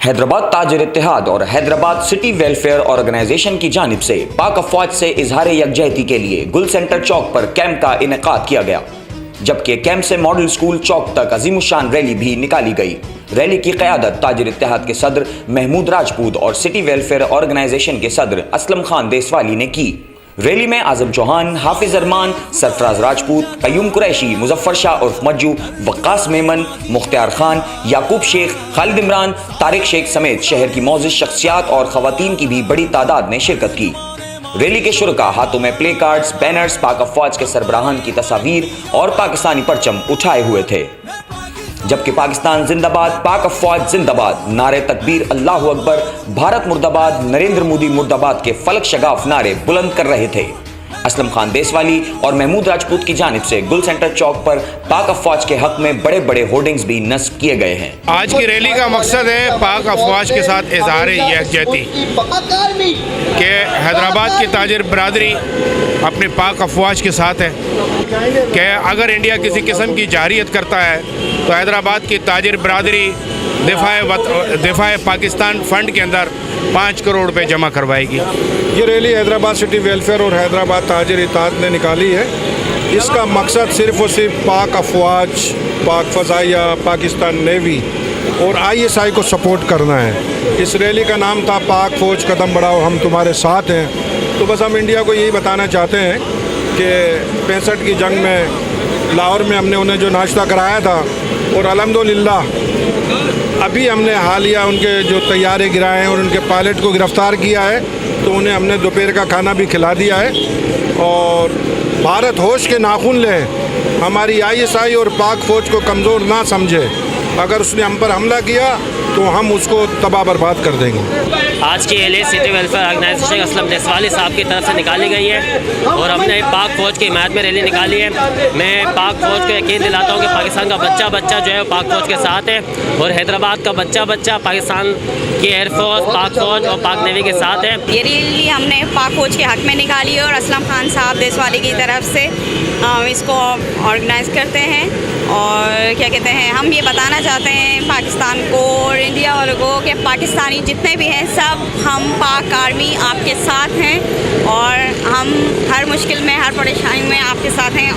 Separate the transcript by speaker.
Speaker 1: हैदराबाद ताजिर इत्तेहाद और Hyderabad city welfare organisation की जानिब से पाक अफवाज से इजहार यकजहती के लिए गुल सेंटर चौक पर कैंप का इनेकाद किया गया, जबकि कैंप से मॉडल स्कूल चौक तक अजीमुशान रैली भी निकाली गई। रैली की क़यादत ताजिर इत्तेहाद के सदर महमूद राजपूत और सिटी वेलफेयर ऑर्गेनाइजेशन के सदर असलम खान देसवाली ने की। रैली में आजम चौहान, हाफिज अरमान, सरफराज राजपूत, कयूम कुरैशी, मुजफ्फर शाह उर्फ मज्जू, वक्कास मेमन, मुख्तियार खान, याकूब शेख, खालिद इमरान, तारिक शेख समेत शहर की मौजूद शख्सियात और खवातीन की भी बड़ी तादाद ने शिरकत की। रैली के शुरका हाथों में प्ले कार्ड्स, बैनर्स, पाक अफवाज के सरबराहान की तस्वीर और पाकिस्तानी परचम उठाए हुए थे, जबकि पाकिस्तान जिंदाबाद, पाक अफवाज जिंदाबाद, नारे तकबीर, अल्लाहु अकबर, भारत मुर्दाबाद, नरेंद्र मोदी मुर्दाबाद के फलक शगाफ नारे बुलंद कर रहे थे। असलम खान देसवाली और महमूद राजपूत की जानिब से गुल सेंटर चौक पर पाक अफवाज के हक में बड़े बड़े होर्डिंग्स भी नस्ब किए गए हैं।
Speaker 2: आज की रैली का मकसद है पाक अफवाज के साथ इजहार यकजहती कि हैदराबाद की ताजिर बरादरी अपने पाक अफवाज के साथ है कि अगर इंडिया किसी किस्म की जारियत करता है तो हैदराबाद की ताजिर बरादरी दिफाए पाकिस्तान फंड के अंदर 5 करोड़ रुपए जमा करवाएगी।
Speaker 3: ये रैली हैदराबाद सिटी वेलफेयर और हैदराबाद ताजिर इत्तेहाद ने निकाली है। इसका मकसद सिर्फ़ और सिर्फ पाक अफवाज, पाक फ़ज़ाइया, पाकिस्तान नेवी और ISI को सपोर्ट करना है। इस रैली का नाम था पाक फ़ौज कदम बढ़ाओ हम तुम्हारे साथ हैं। तो बस हम इंडिया को यही बताना चाहते हैं कि 65 की जंग में लाहौर में हमने उन्हें जो नाश्ता कराया था और अल्हम्दुलिल्लाह अभी हमने हालिया उनके जो तैयारे गिराए हैं और उनके पायलट को गिरफ़्तार किया है, तो उन्हें हमने दोपहर का खाना भी खिला दिया है। और भारत होश के नाखून ले, हमारी ISI और पाक फ़ौज को कमज़ोर ना समझे। अगर उसने हम पर हमला किया तो हम उसको तबाह बर्बाद कर देंगे।
Speaker 4: आज की rally city welfare organisation Aslam Deswali साहब की तरफ से निकाली गई है और हमने पाक फ़ौज की हिमायत में रैली निकाली है। मैं पाक फ़ौज को यकीन दिलाता हूँ कि पाकिस्तान का बच्चा बच्चा जो है पाक फ़ौज के साथ है और हैदराबाद का बच्चा बच्चा पाकिस्तान की एयरफोर्स, पाक फ़ौज और पाक नेवी के साथ है।
Speaker 5: ये रैली हमने पाक फ़ौज के हक़ में निकाली है और असलम खान साहब देसवाली की तरफ से इसको ऑर्गेनाइज़ करते हैं। और क्या कहते हैं, हम ये बताना चाहते हैं पाकिस्तान को और इंडिया वालों को कि पाकिस्तानी जितने भी हैं सब हम पाक आर्मी आपके साथ हैं और हम हर मुश्किल में, हर परेशानी में आपके साथ हैं।